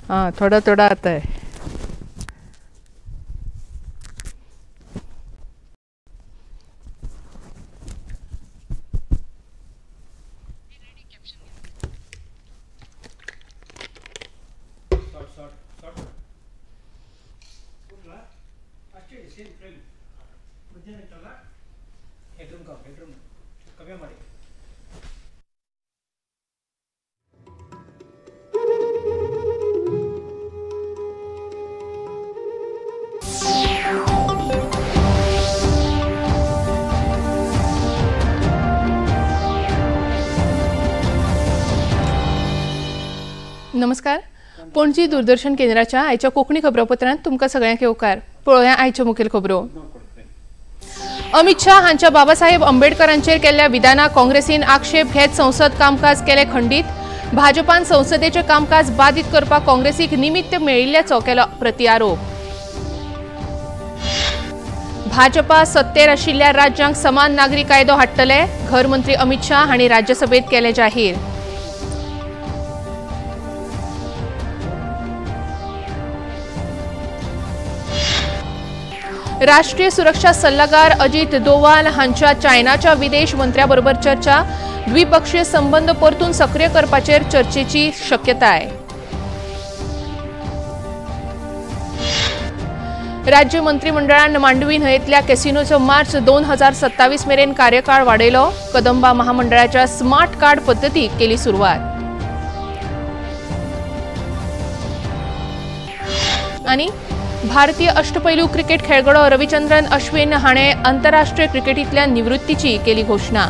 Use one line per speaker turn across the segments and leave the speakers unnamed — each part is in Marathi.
हाँ, थोड़ा थोड़ा आता है। नमस्कार, पणजी दूरदर्शन केंद्राच्या आयच्या कोंकणी खबरापत्रांत तुमकां सगळ्यांक येवकार। पळोवया आयच्यो मुखेल खबरो। अमित शाह हांच्या बाबासाहेब आंबेडकरांचेर केल्ल्या विधानाक काँग्रेसीन आक्षेप घेत संसद कामकाज केले खंडीत। भाजपान संसदेचे कामकाज बाधित करपाक काँग्रेसीक निमित्त मेळिल्ल्याचो केलो प्रत्यारोप। भाजपा सत्तेर आशिल्ल्या राज्यांक समान नागरी कायदो हाडटले, घर मंत्री अमित शाह हांणी राज्यसभेत केले जाहीर। राष्ट्रीय सुरक्षा सल्लागार अजित डोवाल हांच्या चायनाच्या विदेश मंत्र्याबरोबर चर्चा, द्विपक्षीय संबंध परतून सक्रिय करपाचेर चर्चेची शक्यताय। राज्य मंत्रिमंडळान मांडवी न्हंयेतल्या कॅसिनोचो मार्च 2027 मेरेन कार्यकाळ वाडयलो, कदंबा महामंडळाच्या स्मार्ट कार्ड पद्दतीक केली सुरवात। आणि भारतीय अष्टपैलू क्रिकेट खेळगडो रविचंद्रन अश्विन हाणे आंतरराष्ट्रीय क्रिकेटींतल्या निवृत्तीची केली घोषणा।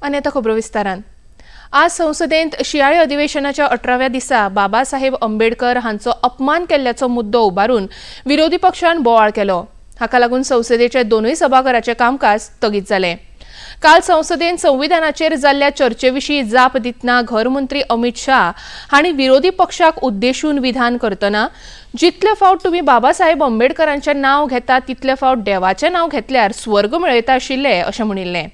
आनी आतां खबरो विस्तारान। आज संसदेंत शियाळी अधिवेशनाच्या 18व्या दिसा बाबासाहेब आंबेडकर हांचो अपमान केल्ल्याचो मुद्दो उबारून विरोधी पक्षान बोवाळ केलो। हाका लागून संसदेचे दोनूय सभाघराचे कामकाज स्थगीत जालें। काल संसदेन संविधानाचेर जाल्ल्या चर्चेविशीं जाप दितना घरमंत्री अमित शाह हांणी विरोधी पक्षाक उद्देशून विधान करतना जितले फावट तुम्ही बाबासाहेब आंबेडकरांचें नांव घेता तितले फावट देवाचें नांव घेतल्यार स्वर्ग मेळयता आशिल्ले अशें म्हणिल्लें।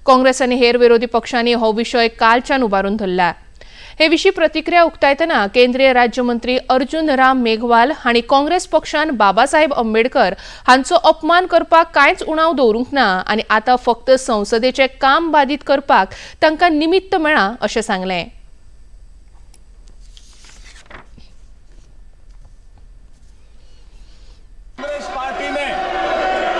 काँग्रेस आनी हेर विरोधी पक्षांनी हो विशय कालच्यान उबारून धरला। हे विशीं प्रतिक्रिया उक्तायतना केंद्रीय राज्यमंत्री अर्जुन राम मेघवाल हांणी काँग्रेस पक्षान बाबासाहेब आंबेडकर हांचो अपमान करपाक कांयच उणाव दवरूंक ना आनी आतां फक्त संसदेचें काम बाधित करपाक तांकां निमित्त मेळ्ळां अशें सांगलें।
कांग्रेस पार्टी ने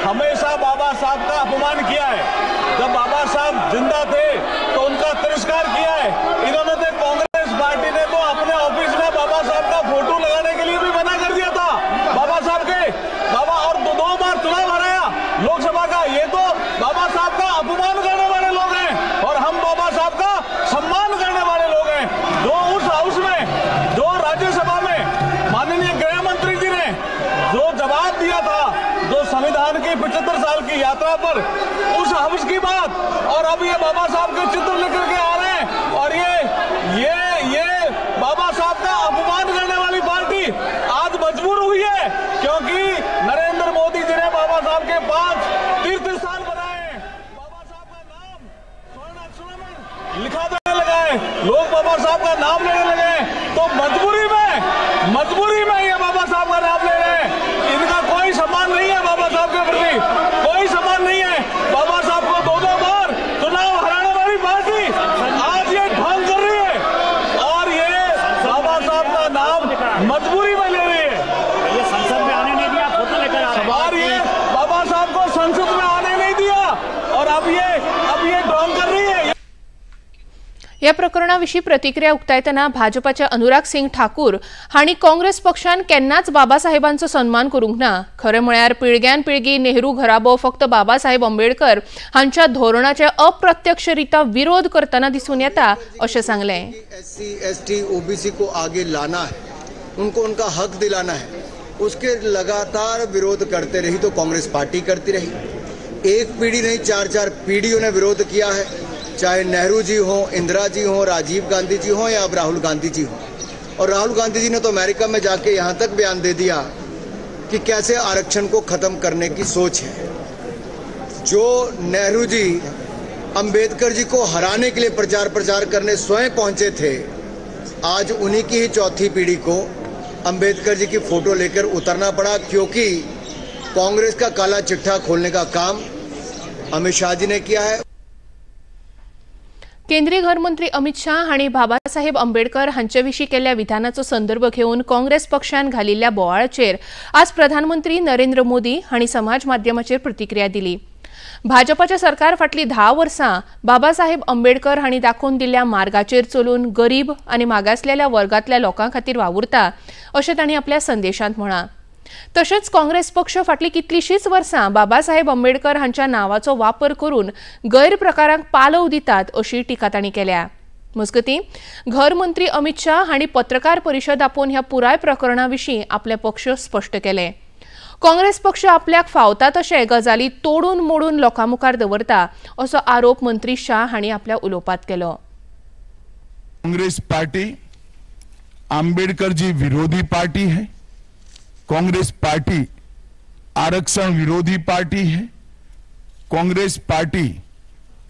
हमेशा बाबा साहब का अपमान किया है। जब बाबा साहब जिंदा थे तो उनका तिरस्कार किया है। इन्होंने तो कांग्रेस पार्टी ने तो अपने ऑफिस में बाबा साहब का फोटो लगाने के लिए भी मना कर दिया था। बाबा साहब के बाबा और दो बार चुनाव हराया लोकसभा का। ये तो बाबा साहब का अपमान करने वाले लोग हैं और हम बाबा साहब का सम्मान करने वाले लोग हैं। जो उस हाउस में, जो राज्यसभा में माननीय गृह मंत्री जी ने जो जवाब दिया था, जो संविधान की 75 साल की यात्रा पर उस हाउस की बात, और अब ये बाबा साहब के चित्र लेकर के आ रहे हैं और ये बाबा साहब का अपमान करने वाली पार्टी आज मजबूर हुई है क्योंकि नरेंद्र मोदी जी ने बाबा साहब के 5 तीर्थ स्थान बनाए हैं। बाबा साहब का नाम स्वर्ण अक्षरों में लिखा जाने लगा है, लोग बाबा साहब का नाम लेने लगे हैं, तो मजबूरी में ये बाबा साहब का नाम ले रहे हैं। इनका कोई सम्मान नहीं है बाबा साहब के प्रति, कोई सम्मान नहीं है। बाबा साहब को दो बार चुनाव हराने वाली पार्टी आज ये ढोंग कर रही है और ये बाबा साहब का नाम मजबूरी में ले रही है।
ये संसद में आने नहीं दिया, फोटो लेकर आ रहे हैं
और ये बाबा साहब को संसद में आने नहीं दिया और अब ये ढोंग कर रही है।
या प्रकरणाविशीं प्रतिक्रिया उक्तायतना भाजपाचे अनुराग सिंग ठाकूर हांणी काँग्रेस पक्षान केन्नाच बाबासाहेबांचो सन्मान करूंक ना। खरें म्हळ्यार पिळग्यान पिळगी नेहरू घराबो फक्त बाबासाहेब आंबेडकर हांच्या धोरणाचे अप्रत्यक्षरित्या विरोध करतना दिसून येता अशें सांगलें।
SC, ST, OBC को आगे लाना है, उनको उनका हक दिलाना है, उसके लगातार विरोध करते रही तो कांग्रेस पार्टी करती रही। एक पीढ़ी नहीं 4-4 पीढ़ियों ने विरोध किया है, चाहे नेहरू जी हो, इंदिरा जी हो, राजीव गांधी जी हो या अब राहुल गांधी जी हो। और राहुल गांधी जी ने तो अमेरिका में जाके यहाँ तक बयान दे दिया कि कैसे आरक्षण को खत्म करने की सोच है। जो नेहरू जी अंबेडकर जी को हराने के लिए प्रचार करने स्वयं पहुंचे थे, आज उन्हीं की ही चौथी पीढ़ी को अंबेडकर जी की फोटो लेकर उतरना पड़ा, क्योंकि कांग्रेस का काला चिट्ठा खोलने का काम अमित शाह जी ने किया है।
केंद्रीय गृहमंत्री अमित शाह हांणी बाबासाहेब आंबेडकर हांच्याविशीं केल्ल्या विधानाचो संदर्भ घेवन काँग्रेस पक्षान घालिल्ल्या बोवाळाचेर आज प्रधानमंत्री नरेंद्र मोदी हांणी समाज माध्यमाचेर प्रतिक्रिया दिली। भाजपाच्या सरकार फाटली 10 वर्सां बाबासाहेब आंबेडकर हांणी दाखोवन दिल्ल्या मार्गाचेर चलून गरीब आनी मागासलेल्या वर्गांतल्या लोकां खातीर वावुरता अशें तांणी आपल्या संदेशांत म्हळां। तशेंच काँग्रेस पक्ष फाटली कितलीशींच वर्सां बाबासाहेब आंबेडकर हांच्या नांवाचो वापर करून गैरप्रकारांक पालव दितात अशी टिका तांणी केल्या। मजगतीं गृहमंत्री अमित शाह हांणी पत्रकार परिशद आपोवन ह्या पुराय प्रकरणाविशीं आपले पक्ष स्पश्ट केले। काँग्रेस पक्ष आपल्याक फावता तशे गजाली तोडून मोडून लोकां मुखार दवरता असो आरोप मंत्री शाह हांणी आपल्या उलोवपांत केलो।
कांग्रेस पार्टी आंबेडकर जी विरोधी पार्टी है। कांग्रेस पार्टी आरक्षण विरोधी पार्टी है। कांग्रेस पार्टी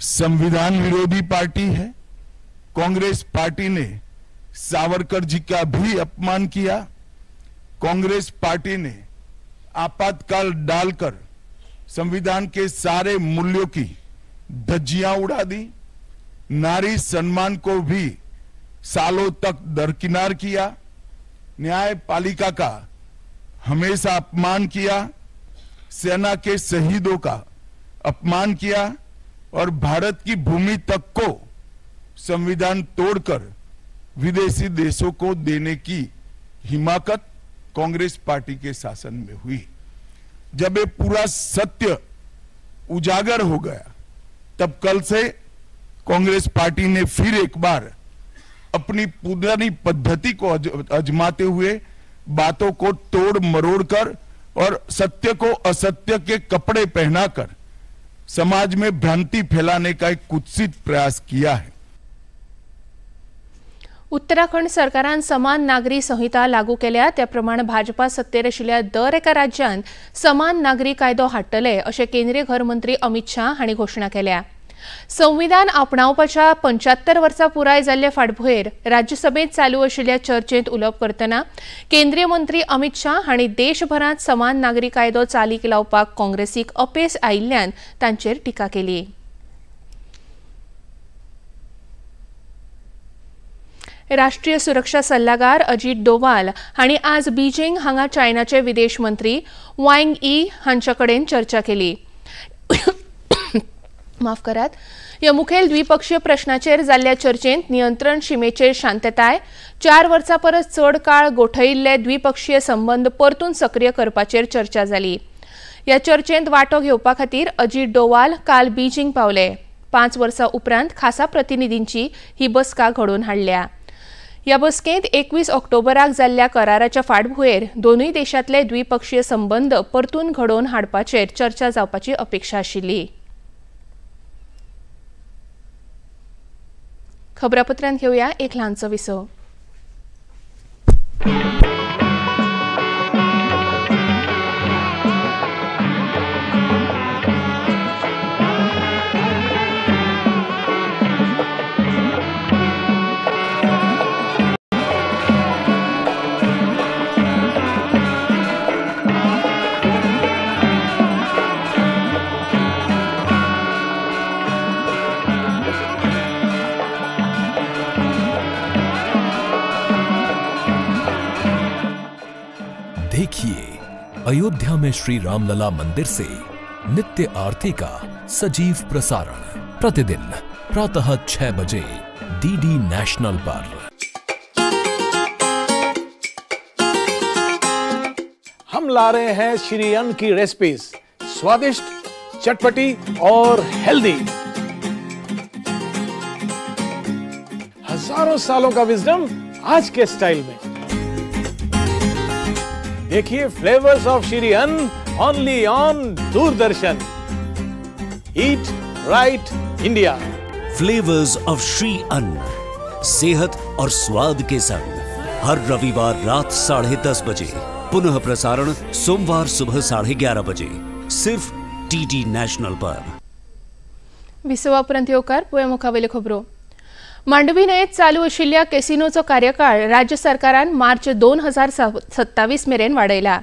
संविधान विरोधी पार्टी है। कांग्रेस पार्टी ने सावरकर जी का भी अपमान किया। कांग्रेस पार्टी ने आपातकाल डालकर संविधान के सारे मूल्यों की धज्जियां उड़ा दी। नारी सम्मान को भी सालों तक दरकिनार किया। न्यायपालिका का हमेशा अपमान किया। सेना के शहीदों का अपमान किया और भारत की भूमि तक को संविधान तोड़कर विदेशी देशों को देने की हिमाकत कांग्रेस पार्टी के शासन में हुई। जब ये पूरा सत्य उजागर हो गया, तब कल से कांग्रेस पार्टी ने फिर एक बार अपनी पुरानी पद्धति को आजमाते हुए बातों को तोड़ मरोड़ कर और सत्य को असत्य के कपड़े पहनाकर समाज में भ्रांति फैलाने का एक कुत्सित प्रयास किया है।
उत्तराखंड सरकारान समान नागरी संहिता लागू केल्या, त्या प्रमाण भाजपा सत्तेर आशिल्ल्या दर एका राज्यात समान नागरी कायदो हाडटले अशें केंद्रीय गृहमंत्री अमित शाह हांणी घोशणा केल्या। संविधान आपणावपाच्या 75 वर्सां पुराय जाल्ले फाटभुंयेर राज्यसभेत चालू आशिल्ल्या चर्चेंत उलोवप करतना केंद्रीय मंत्री अमित शाह हांणी देशभरांत समान नागरी कायदो चालीक लावपाक काँग्रेसीक अपेस आयिल्ल्यान तांचेर टिका केली। राष्ट्रीय सुरक्षा सल्लागार अजित डोवाल हांणी आज बीजिंग हांगा चायनाचे विदेश मंत्री वांग यी हांचे कडेन चर्चा केली। माफ करात। ह्या मुखेल द्विपक्षीय प्रश्नाचेर जाल्ल्या चर्चेंत नियंत्रण शिमेचेर शांतताय, 4 वर्सां परस चड काळ गोठयिल्ले द्विपक्षीय संबंद परतून सक्रिय करपाचेर चर्चा जाली। ह्या चर्चेंत वांटो घेवपा खातीर अजित डोवाल काल बीजिंग पावले। 5 वर्सां उपरांत खासा प्रतिनिधींची ही बसका घडोवन हाडल्या। ह्या बसकेंत 21 ऑक्टोबराक जाल्ल्या कराराच्या फाटभुंयेर दोनूय देशांतले द्विपक्षीय संबंद परतून घडोवन हाडपाचेर चर्चा जावपाची अपेक्षा आशिल्ली। खबरापत्रांत घेऊया एक ल्हानसो विसो।
देखिए अयोध्या में श्री रामलला मंदिर से नित्य आरती का सजीव प्रसारण प्रतिदिन प्रातः 6 बजे डीडी नेशनल पर।
हम ला रहे हैं श्री अन्न की रेसिपीज, स्वादिष्ट, चटपटी और हेल्दी। हजारों सालों का विजडम आज के स्टाइल में। देखिए फ्लेवर्स ऑफ श्री अन्न only on Doordarshan. Eat right India.
Flavours of Shri अन्न, सेहत और स्वाद के संग हर रविवार रात 10:30 बजे, पुनः प्रसारण सोमवार सुबह 11:30 बजे, सिर्फ टीटी नेशनल पर।
विसवा उपरांत येवकार पळोवया मुखावेल्यो खबरो। मांडवी न्हंयेत चालू आशिल्ल्या कॅसिनोचो कार्यकाळ राज्य सरकारान मार्च 2027 मेरेन वाडयला।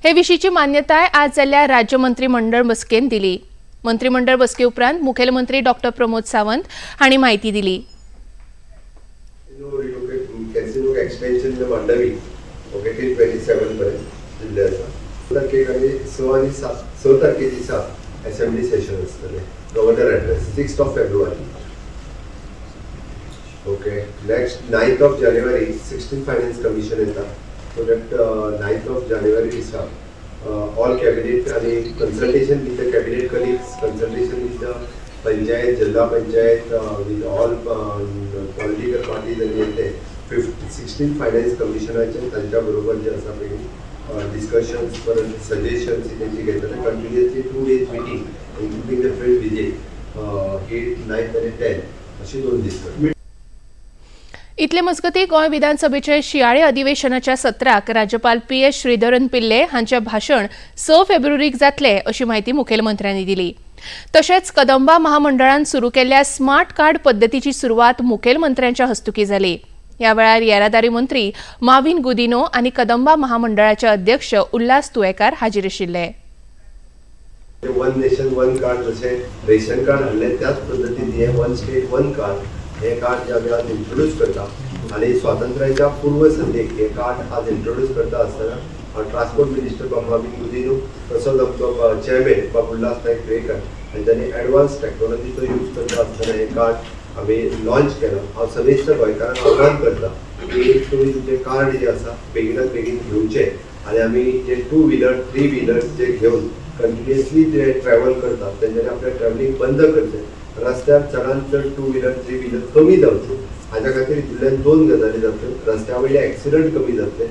हे विशींची मान्यताय आज जाल्ल्या राज्य मंत्रिमंडळ बसकेन दिली। मंत्रिमंडळ बसके उपरांत मुखेलमंत्री डॉ. प्रमोद सावंत हांणी माहिती दिली।
कॅसिनो एक्सटेंशन मांडवी ओके 27 पर्यंत दिल्ले आसा। तारखेक आनी 6 तारखे दिसा असेंब्ली सेशन आसतलें गव्हर्नर एड्रेस 6 फेब्रुवारी ओके। नेक्स्ट 9 जानेवारी 16 फायनान्स कमिशन येता सो दॅट 9 जानेवारी दिसा ऑल कॅबिनेट आणि consultation with the cabinet colleagues consultation with the panchayat जिल्हा panchayat with all political parties आणि येते 16 फायनान्स कमिशनाचे तांच्या बरोबर जे आसा पळय डिस्कशन्स परत सजेशन्स तेंची घेतले continuously 2 days meeting including the field visit 8, 9 आणि 10 अशी 2 दीस।
इतले मजगती गोंय विधानसभेचे शियाळे अधिवेशनाच्या सत्राक राज्यपाल PS श्रीधरन पिल्ले हांचे भाषण 6 फेब्रुवारीक जातले अशी माहिती मुखेलमंत्र्यांनी दिली। तशेंच कदंबा महामंडळान सुरू केल्ल्या स्मार्ट कार्ड पद्धतीची सुरवात मुखेलमंत्र्यांच्या हस्तुकी जाली। या वेळार येरादारी मंत्री माविन गुदिनो आणि कदंबा महामंडळाचे अध्यक्ष उल्हास तुयेकार हाजीर आशिल्ले।
वन नेशन वन कार्ड जसे रेशन कार्ड हाडले त्याच पद्धतीने हे वन स्टेट वन कार्ड हे कार्ड जे आमी आज इंट्रोड्यूस करता आणि स्वातंत्र्याच्या पूर्व संध्येक हे कार्ड आज इंट्रोड्यूस करता आसतना ट्रान्सपोर्ट मिनिस्टर बाबा माविन गुदिनो तसोच आमचो चेअरमॅन बाबा उल्हास नायक तुयेकार हांच्यानी एडवान्स टेक्नॉलॉजीचो यूज करता आसतना हे कार्ड आमी लॉन्च केला। हांव समेस्त गोंयकारांक आव्हान करता की तुमी तुमचे कार्ड जे आसा बेगिनात बेगीन घेवचे आणि आमी जे 2 व्हीलर 3 व्हीलर जे घेवन कंटिन्युअसली जे ट्रॅव्हल करतात त्यांच्यानी आपले ट्रॅव्हलिंग बंद करचे। रस्त्यार चडांत चड 2 व्हीलर 3 व्हीलर कमी जावचे हाच्या खातीर इतुल्यान 2 गजाली जातल्यो। रस्त्या वयले एक्सिडंट कमी जातले,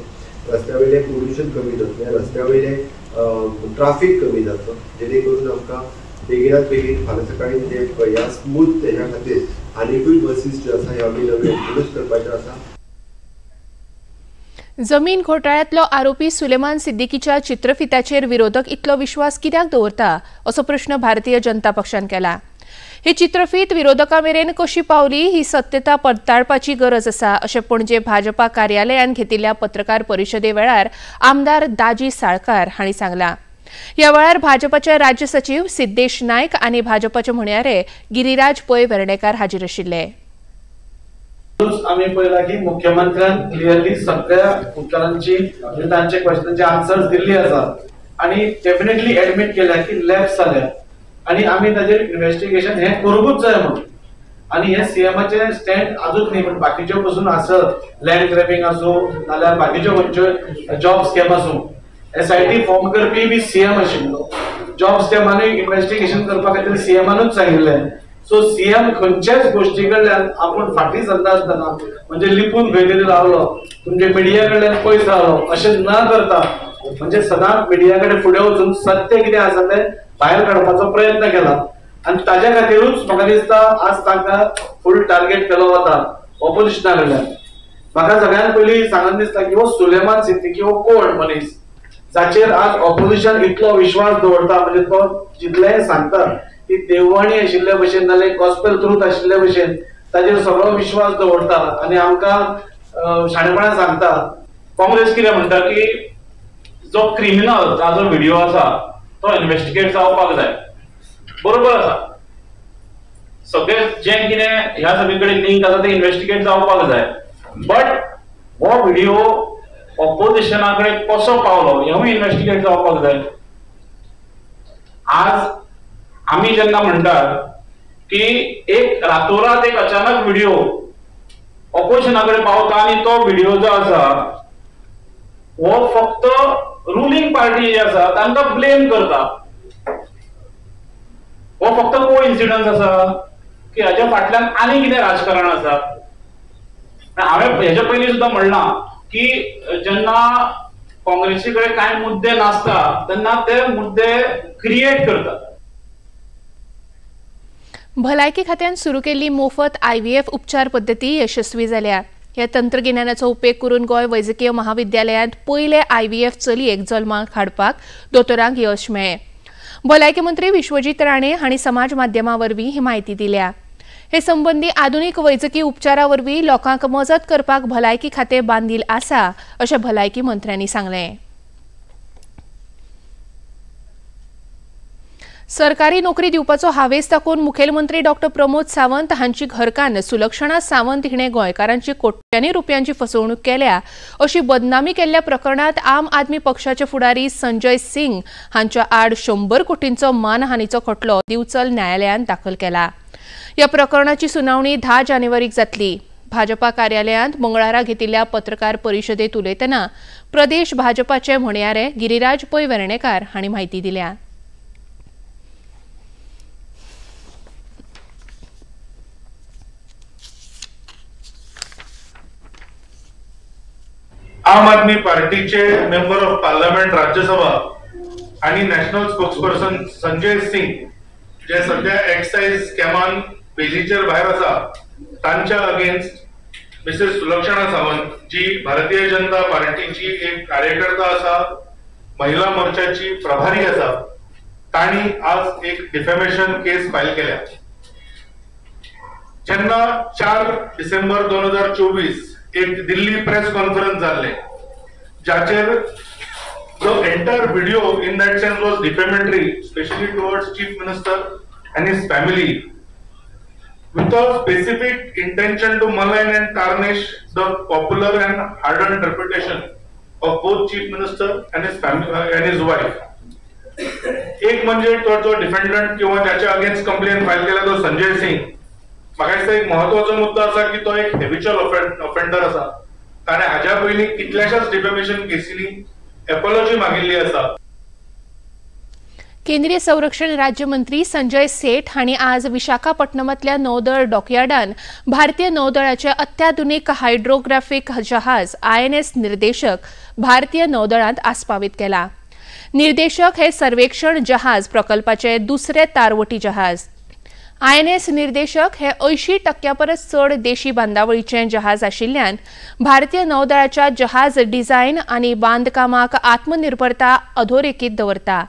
रस्त्या वयले पोल्युशन कमी जातले, रस्त्या वयले ट्राफीक कमी जातलो जेणे करून आमकां बेगिनात बेगीन फाल्यां सकाळी म्हणजे ह्या स्मूथ तेच्या खातीर आनीकूय बसीस ज्यो आसा ह्यो आमी नव्यो इंट्रोड्यूस करपाच्यो आसा।
जमीन घोटाळ्यांतलो आरोपी सुलेमान सिद्दीकीच्या चित्रफिताचेर विरोधक इतलो विश्वास कित्याक दवरता असो प्रश्न भारतीय जनता पक्षान केला। ही चित्रफीत विरोधकां मेरेन कशी पावली ही सत्यता पडताळपाची गरज आसा अशें पणजे भाजपा कार्यालयान घेतिल्ल्या पत्रकार परिशदे वेळार आमदार दाजी साळकार हांणी सांगलां। ह्या वेळार भाजपाचे राज्य सचिव सिद्धेश नायक आणि भाजपाचे म्हणयारे गिरिराज पै वेर्णेकार हाजीर आशिल्ले।
आम्ही पळयला की मुख्यमंत्र्यान क्लियरली सगळ्या उत्तरांची तांचे क्वेश्चनचे आन्सर्स दिल्ली आसा आणि डेफिनेटली एडमिट केल्या की लॅप्स जाल्या आणि आम्ही ताजेर इन्व्हेस्टिगेशन हे करूंकूच जाय म्हणून आणि हे सीएमचे स्टँड आजूक न्ही पण बाकीच्यो पसून आसत लँड ग्रॅबिंग आसूं नाल्यार बाकीच्यो खंयच्यो जॉब स्कॅम आसूं SIT फॉर्म करपी बी सीएम आशिल्लो। जॉब स्कॅमानूय इन्व्हेस्टिगेशन करपा खातीर सीएमानूच सांगिल्लें। सो सीएम खंयच्याच गोष्टी कडल्यान आपूण फाटीं सरता आसतना म्हणजे लिपून खंय तरी रावलो तुमचे मिडिया कडल्यान पयस रावलो अशें न करता म्हणजे सदांच मिडिया कडेन फुडें वचून सत्य कितें आसा तें भायर काडपाचो प्रयत्न केला आणि ताज्या खातीरूच म्हाका दिसता आज तांकां फूल टार्गेट केलो वता ऑपोजिशना कडल्यान। म्हाका सगळ्यान पयलीं सांगन दिसता की हो सुलेमान सिद्दीकी हो कोण मनीस जाचेर आज ऑपोजिशन इतलो विश्वास दवरता म्हणजे तो जितलें सांगता की देववाणी आशिल्ले भशेन नाल्यार गॉस्पेल ट्रूथ आशिल्ले भशेन ताजेर सगळो विश्वास दवरता आणि आमकां शाणेपणां सांगता। काँग्रेस कितें म्हणटा की जो क्रिमिनल ताजो व्हिडिओ आसा तो इन्व्हेस्टिगेट जावपाक जाय, बरोबर आसा। सगळे जे कितें ह्या सगळे कडेन लिंक आसा ते इन्व्हेस्टिगेट जावपाक जाय बट हो व्हिडिओ ऑपोजिशना कडेन कसो पावलो हेवूय इन्व्हेस्टिगेट जावपाक जाय। आज आम्ही जेन्ना म्हणटात की एक रातोरात एक अचानक व्हिडिओ ऑपोजिशना कडेन पावता आणि तो व्हिडिओ जो आसा हो फक्त रुलिंग पार्टी जी आसा तांकां ब्लेम करता। हो फक्त कोइन्सिडन्स आसा की हाच्या फाटल्यान आनी कितें राजकारण आसा। हांवें हेच्या पयलीं सुद्दां म्हणलां की जेन्ना काँग्रेसी कडेन कांय मुद्दे नासता तेन्ना ते मुद्दे क्रिएट करतात।
भलायकी खात्यान सुरू केल्ली मोफत IVF उपचार पद्दती यशस्वी जाल्या। ह्या तंत्रगिन्यानाचो उपेग करून गोंय वैजकीय महाविद्यालयांत पयले IVF चलयेक जल्माक हाडपाक दोतोरांक यश मेळ्ळें। भलायकी मंत्री विश्वजीत राणे हांणी समाज माध्यमावरवीं ही माहिती दिल्या। हे संबंधी आधुनिक वैजकी उपचारावरवीं लोकांक मजत करपाक भलायकी खातें बांदील आसा अशें भलायकी मंत्र्यांनी सांगलें। सरकारी नोकरी दिवपाचो हावेस दाखोवन मुखेलमंत्री डॉ. प्रमोद सावंत हांची घरकान्न सुलक्षणा सावंत हिणें गोंयकारांची कोट्यांनी रुपयांची फसवणूक केल्या अशी बदनामी केल्ल्या प्रकरणात आम आदमी पक्षाचे फुडारी संजय सिंग हांच्या आड 100 कोटींचो मानहानीचो खटलो दिवचल न्यायालयान दाखल केला। ह्या प्रकरणाची सुनावणी 10 जानेवारीक जातली। भाजपा कार्यालयांत मंगळारा घेतिल्ल्या पत्रकार परिशदेत उलयतना प्रदेश भाजपाचे म्हणयारे गिरिराज पै वेर्णेकार हांणी माहिती दिल्या।
आम आदमी पार्टीचे मेंबर ऑफ पार्लमेंट राज्यसभा आणि नॅशनल स्पोक्सपर्सन संजय सिंग जे सध्या एक्साइज स्कॅमान बेजीचेर भायर आसा तांच्या अगेन्स्ट मिसेस सुलक्षणा सावंत जी भारतीय जनता पार्टीची एक कार्यकर्ता आसा, महिला मोर्चाची प्रभारी आसा, तांणी आज एक डिफेमेशन केस फायल केल्या। जेन्ना 4 डिसेंबर 2024 एक दिल्ली प्रेस कॉन्फरन्स जाल्ले जाचेर the entire video in that sense was defamatory, especially towards Chief Minister and his family, with a specific intention to malign and tarnish the popular and hard-earned reputation of both Chief Minister and his family and his wife. एक म्हणजे तो जो डिफेंडंट किंवा त्याच्या अगेन्स्ट कंप्लेंट फाईल केला तो संजय सिंग, म्हाका दिसता एक महत्वाचो मुद्दो आसा की तो एक हेबिच्युअल ऑफेंडर आसा, ताणें हाज्या पयलीं कितल्याशाच डिफेमेशन केसींनी एपोलॉजी मागिल्ली आसा।
केंद्रीय संरक्षण राज्यमंत्री संजय सेठ हांणी आज विशाखापट्टणमांतल्या नौदळ डॉकयार्डान भारतीय नौदळाचे अत्याधुनिक हायड्रोग्राफिक जहाज INS निर्देशक भारतीय नौदळांत आस्पावीत केला। निर्देशक हे सर्वेक्षण जहाज प्रकल्पाचे दुसरे तारवटी जहाज। INS निर्देशक हे 80% परस चड देशी बांदावळीचे जहाज आशिल्ल्यान भारतीय नौदळाच्या जहाज डिझायन आणि बांदकामाक आत्मनिर्भरता अधोरेखीत दवरता।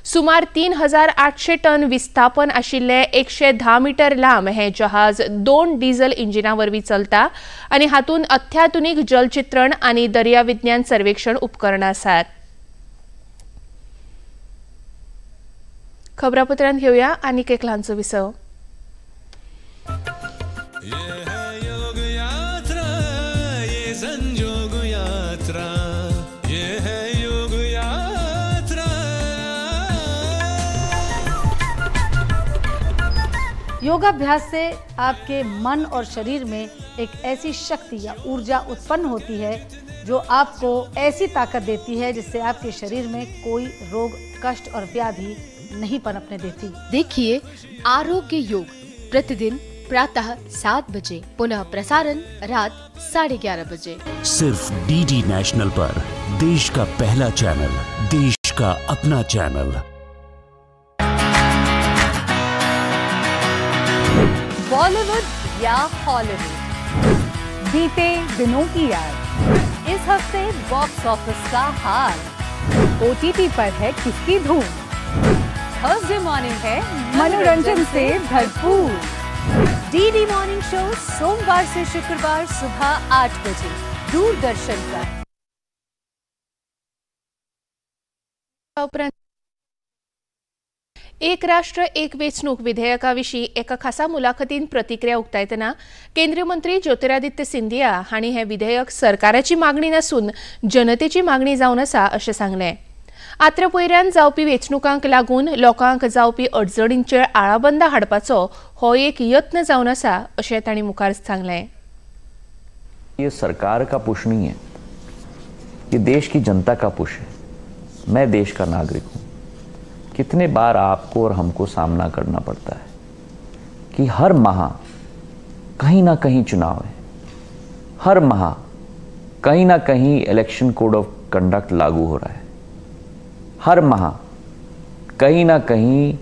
सुमार 3800 टन विस्थापन आशिल्ले 110 मीटर लांब हे जहाज 2 डिझेल इंजिनावरवीं चलता आणि हातूंत अत्याधुनिक जलचित्रण आणि दर्याविज्ञान सर्वेक्षण उपकरणां आसात। खबरापत्रांत घेऊया आनीक एक ल्हानसो विसव।
योगाभ्यास से आपके मन और शरीर में एक ऐसी शक्ति या ऊर्जा उत्पन्न होती है जो आपको ऐसी ताकत देती है जिससे आपके शरीर में कोई रोग, कष्ट और व्याधि नहीं पनपने देती।
देखिए आरोग्य योग प्रतिदिन प्रातः 7 बजे, पुनः प्रसारण रात 11:30 बजे,
सिर्फ DD नेशनल पर। देश का पहला चैनल, देश का अपना चैनल।
बॉलीवुड या हॉलीवुड, बीते दिनों की याद, इस हफ्ते बॉक्स ऑफिस का हाल, OTT पर है किसकी धूम, थर्सडे मॉर्निंग है मनोरंजन से भरपूर। DD मॉर्निंग शो सोमवार से शुक्रवार सुबह 8 बजे दूरदर्शन पर।
एक राष्ट्र एक वेंचणूक विधेयकाविशीं एका खासा मुलाखतीन प्रतिक्रिया उक्तायतना केंद्रीय मंत्री ज्योतिरादित्य सिंधिया हांणी हे विधेयक सरकाराची मागणी नसून जनतेची मागणी जावन आसा अशें सांगलें। आत्रे पयऱ्यान जावपी वेंचणुकांक लागून लोकांक जावपी अडचणींचेर आळाबंद हाडपाचो हो एक यत्न जावन आसा अशें तांणी मुखार सांगलें।
ये सरकार का पुश नहीं है, ये देश की जनता का पुश है। मैं देश का नागरिक हूं। कितने बार आपको और हमको सामना करना पड़ता है कि हर माह कहीं ना कहीं चुनाव है, हर माह कहीं ना कहीं इलेक्शन कोड ऑफ कंडक्ट लागू हो रहा है, हर माह कहीं ना कहीं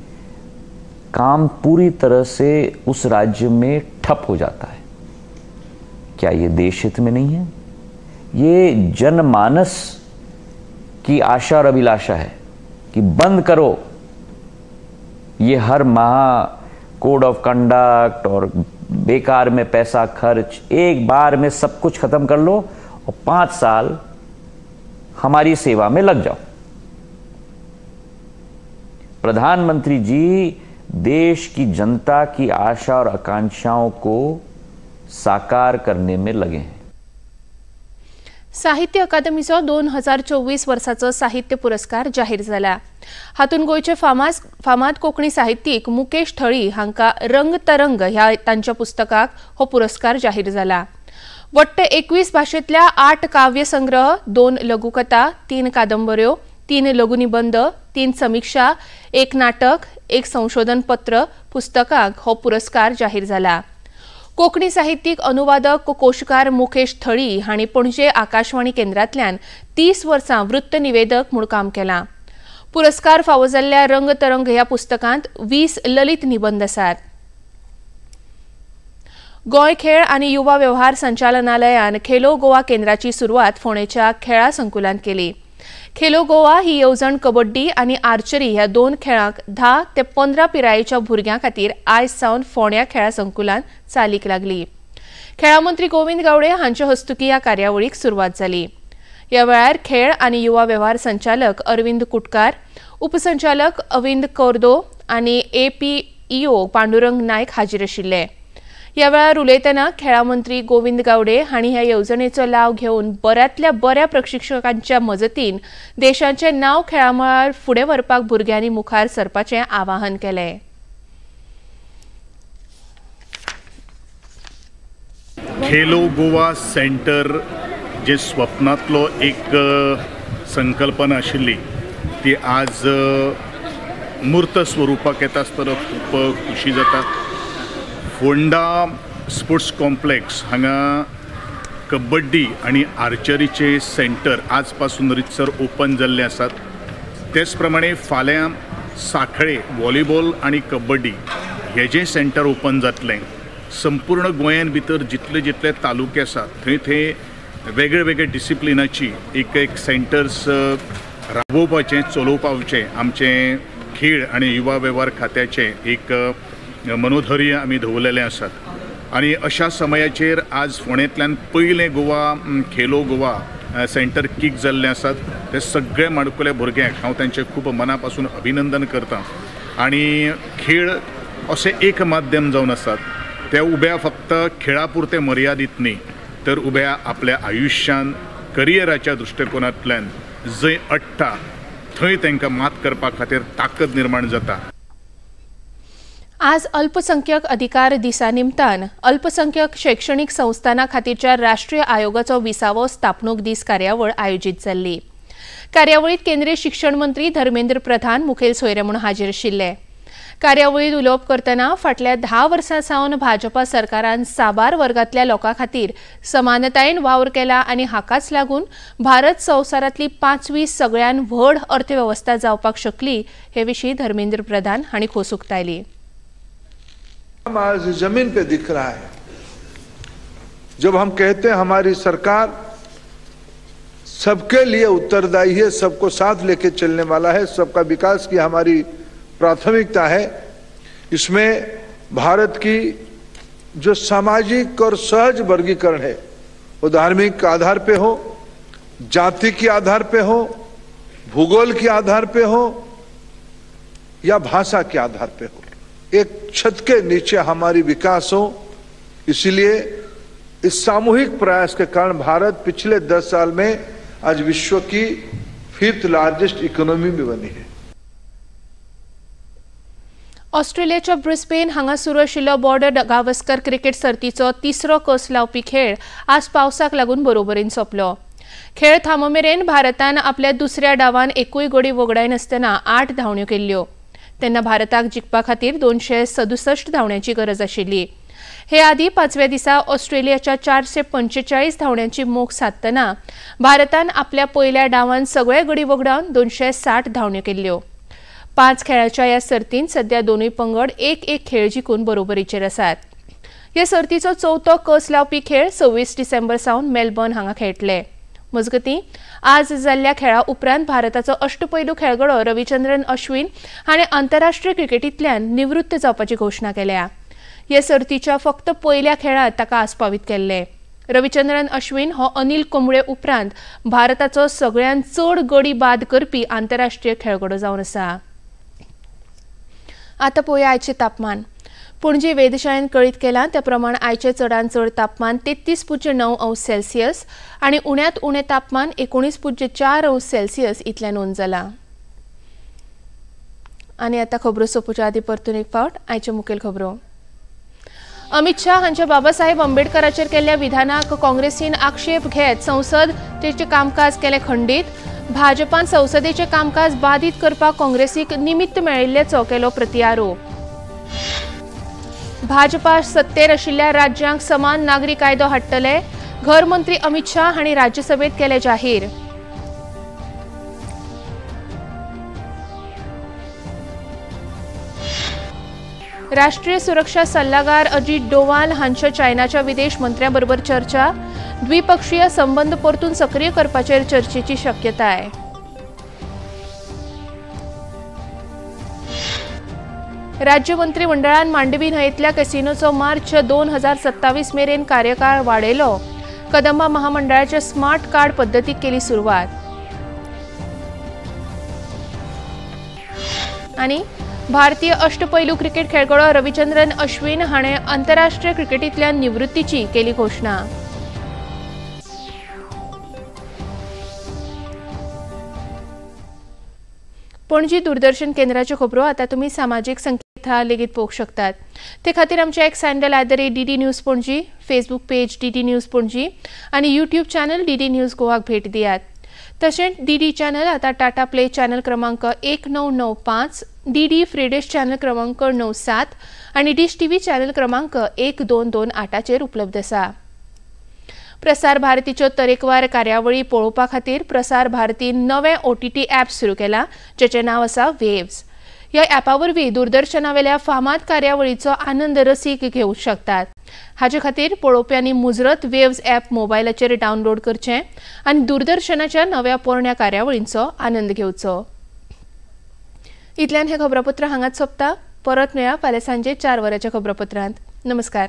काम पूरी तरह से उस राज्य में ठप हो जाता है। क्या ये देश हित में नहीं है? ये जनमानस की आशा और अभिलाषा है कि बंद करो ये हर माह कोड ऑफ कंडक्ट और बेकार में पैसा खर्च, एक बार में सब कुछ खत्म कर लो और 5 साल हमारी सेवा में लग जाओ। प्रधानमंत्री जी देश की जनता की आशा और आकांक्षाओं को साकार करने में लगे हैं।
साहित्य अकादमीचो 2024 वर्साचो साहित्य पुरस्कार जाहीर जाला। हातून गोयचे फामाद कोंकणी साहित्यीक मुकेश थळी हांका रंग तरंग ह्या तांच्या पुस्तकाक हो पुरस्कार जाहीर जाला। वट्ट 21 भाषेतल्या 8 काव्य संग्रह, 2 लघुकथा, 3 कादंबऱ्यो, 3 लघुनिबंध, 3 समीक्षा, 1 नाटक, 1 संशोधन पत्र पुस्तकाक हो पुरस्कार जाहीर जाला। कोंकणी साहित्यीक अनुवादक कोशकार मुकेश थळी हांणी पणजे आकाशवाणी केंद्रांतल्यान 30 वर्सां वृत्त निवेदक म्हूण काम केलां। पुरस्कार फावो जाल्ल्या रंग तरंग ह्या पुस्तकांत 20 ललित निबंध आसात। गोंय खेळ आनी युवा वेव्हार संचालनालयान खेलो गोवा केंद्राची सुरवात फोंडेच्या खेळा संकुलांत केली। खेलो गोवा ही येवजण कबड्डी आनी आर्चरी ह्या 2 खेळांक 10 ते 15 पिरायेच्या भुरग्यां खातीर आयज सावन फोंड्या खेळा संकुलांत चालीक लागली। खेळा मंत्री गोविंद गावडे हांचे हस्तुकी ह्या कार्यावळीक सुरवात जाली। ह्या वेळार खेळ आनी युवा वेव्हार संचालक अरविंद कुटकार, उपसंचालक अविंद कोर्दो आनी APEO पांडुरंग नायक हाजीर आशिल्ले। ह्या वेळार उलयतना खेळा मंत्री गोविंद गावडे हांणी ह्या येवजणेचो लाव घेवन बऱ्यांतल्या बऱ्या प्रशिक्षकांच्या मजतीन देशाचें नांव खेळा मळार फुडें व्हरपाक भुरग्यांनी मुखार सरपाचें आवाहन केलें।
खेलो गोवा सेंटर जे स्वप्नांतलो एक संकल्पना आशिल्ली ती आज मूर्त स्वरुपाक येता आसतना खूब खुशी जाता। फोंडा स्पोर्ट्स कॉम्प्लेक्स हांगा कबड्डी आनी आर्चरीचे सेंटर आज पासून रितसर ओपन जाल्ले आसात। तेच प्रमाणे फाल्यां सांखळे व्हॉलीबॉल आनी कबड्डी हे जे सेंटर ओपन जातलें। संपूर्ण गोंयान भितर जितले जितले तालुके आसात थंय वेगळे वेगळे डिसिप्लिनाची एक सेंटर्स राबोवपाचें चलोवपाचें आमचें खेळ आनी युवा वेव्हार खात्याचें एक मनोधैर्य आमी दवरलेलें आसात। आनी अशा समयाचेर आज फोंडेंतल्यान पयलें गोवा खेलो गोवा सेंटर किक जाल्लें आसात। ते सगळे माणकुल्या भुरग्यांक हांव तांचें खूब मना पासून अभिनंदन करतां। आनी खेळ अशें एक माध्यम जावन आसात ते उब्या फक्त खेळा पुरते मर्यादित न्ही तर उब्या आपल्या आयुश्यान करियराच्या दृश्टिकोनांतल्यान जंय अडटा थंय तांकां मात करपा खातीर ताकद निर्माण जाता।
आज अल्पसंख्यक अधिकार दिसा निमतान अल्पसंख्यक शैक्षणिक संस्थाना खातीरच्या राष्ट्रीय आयोगाचो 20वो स्थापणूक दीस कार्यावळ आयोजीत जाल्ली। कार्यावळीत केंद्रीय शिक्षण मंत्री धर्मेंद्र प्रधान मुखेल सोयरे म्हूण हाजीर आशिल्ले। कार्यावळीत उलोवप करतना फाटल्या 10 वर्सां सावन भाजपा सरकारान साबार वर्गांतल्या लोकां खातीर समानतायेन वावर केला आनी हाकाच लागून भारत संवसारांतली 5वी सगळ्यान व्हड अर्थवेवस्था जावपाक शकली हे विशीं धर्मेंद्र प्रधान हांणी खोस उक्तायली।
आज जमीन पे दिख रहा है। जब हम कहते हैं हमारी सरकार सबके लिए उत्तरदायी है, सबको साथ लेके चलने वाला है, सबका विकास की हमारी प्राथमिकता है, इसमें भारत की जो सामाजिक और सहज वर्गीकरण है वो धार्मिक आधार पे हो, जाति के आधार पे हो, भूगोल के आधार पे हो या भाषा के आधार पे हो, एक छत के नीचे हमारी विकास हो। इसीलिए इस सामूहिक प्रयास के कारण भारत पिछले 10 साल में आज विश्व की 5th लार्जेस्ट इकॉनॉमी में बनी है।
ऑस्ट्रेलियाच्या ब्रिस्बेन हांगा सुरू आशिल्लो बॉर्डर गावस्कर क्रिकेट सर्तीचो 3रो कस लावपी खेळ आज पावसाक लागून बरोबरीन सोंपलो। खेळ थांबमेरेन भारतान आपल्या दुसऱ्या डावान एकूय गडी वगडायनासतना 8 धांवड्यो केल्ल्यो। तेन्ना भारताक जिखपा खातीर 267 धांवड्यांची गरज आशिल्ली। हे आदी 5व्या दिसा ऑस्ट्रेलियाच्या 445 धांवड्यांची मोख साधतना भारतान आपल्या पयल्या डावान सगळे गडी वगडावन 260 धांवड्यो केल्ल्यो। 5 खेळाच्या ह्या सर्तींत सध्या दोनूय पंगड एक खेळ जिखून बरोबरीचेर आसात। ह्या सर्तीचो 4थो कस लावपी खेळ 26 डिसेंबर सावन मेलबर्न हांगा खेळटले। मजगती आज जाल्ल्या खेळा उपरांत भारताचो अष्टपैलू खेळगडो रविचंद्रन अश्विन हाणें आंतरराष्ट्रीय क्रिकेटींतल्यान निवृत्त जावपाची घोशणा केल्या। ह्या सर्तीच्या फक्त पयल्या खेळांत ताका आस्पावीत केल्ले। रविचंद्रन अश्विन हो अनिल कुंबळे उपरांत भारताचो सगळ्यांत चड गडी बाद करपी आंतरराष्ट्रीय खेळगडो जावन आसा। आता पळोवया आयचे तापमान। पणजी वेधशाळेन कळीत केला त्या प्रमाण आयचे चडांत चड तापमान 33.9 अंश सेल्सियस आणि उण्यांत उणें तापमान 19.4 अंश सेल्सियस इतलें नोंद जाला। आनी आता खबरो सोंपोवच्या आदीं परतून एक फावट आयच्यो मुखेल खबरो। अमित शाह हांच्या बाबासाहेब आंबेडकराचेर केल्ल्या विधानाक काँग्रेसीन आक्षेप घेत संसद तेचे कामकाज केले खंडीत। भाजपान संसदेचे कामकाज बाधित करपाक काँग्रेसीक निमित्त मेळिल्ल्याचो केलो प्रतिआरोप। भाजपा सत्तेर आशिल्ल्या राज्यांक समान नागरी कायदो हाडटले, घर मंत्री अमित शाह हांणी राज्यसभेत केले जाहीर। राष्ट्रीय सुरक्षा सल्लागार अजित डोवाल हांच्या चायनाच्या विदेश मंत्र्यांबरोबर चर्चा, द्विपक्षीय संबंध परतून सक्रिय करपाचेर चर्चेची शक्यताय। राज्य मंत्रिमंडळान मांडवी न्हंयेतल्या कॅसिनोचो मार्च 2027 मेरेन कार्यकाळ वाडयलो। कदंबा महामंडळाच्या स्मार्ट कार्ड पद्दतीक केली सुरवात। आनी भारतीय अष्टपैलू क्रिकेट खेळगडो रविचंद्रन अश्विन हाणें आंतरराष्ट्रीय क्रिकेटींतल्यान निवृत्तीची केली घोशणा। पणजी दूरदर्शन केंद्राच्यो खबरो आता तुम्ही सामाजिक संकेतथळार लेगीत पळोवंक शकतात। ते खातीर आमचे x handle @DD news Panaji, Facebook page DD news Panaji आणि यूट्यूब चॅनल DD न्यूज गोवाक भेट दियात। तशेंच DD चॅनल आता टाटा प्ले चॅनल क्रमांक 1995, DD फ्री डिश चॅनल क्रमांक 97 आणि डिश टीव्ही चॅनल क्रमांक 1228 उपलब्ध आसा। प्रसार भारतीच्यो तरेकवार कार्यावळी पळोवपा खातीर प्रसार भारतीन नवें OTT ॲप सुरू केला, जेचें नांव आसा वेव्स। ह्या ॲपावरवीं दूरदर्शनावेल्या फामाद कार्यावळीचो आनंद रसीक घेवंक शकतात। हाचे खातीर पळोवप्यांनी मुजरत वेव्स ॲप मोबायलाचेर डावनलोड करचें आनी दूरदर्शनाच्या नव्या पोरण्या कार्यावळींचो आनंद घेवचो। इतल्यान हें खबरापत्र हांगाच सोंपता। परत मेळया फाल्यां सांजे 4 वरांच्या खबरापत्रांत। नमस्कार।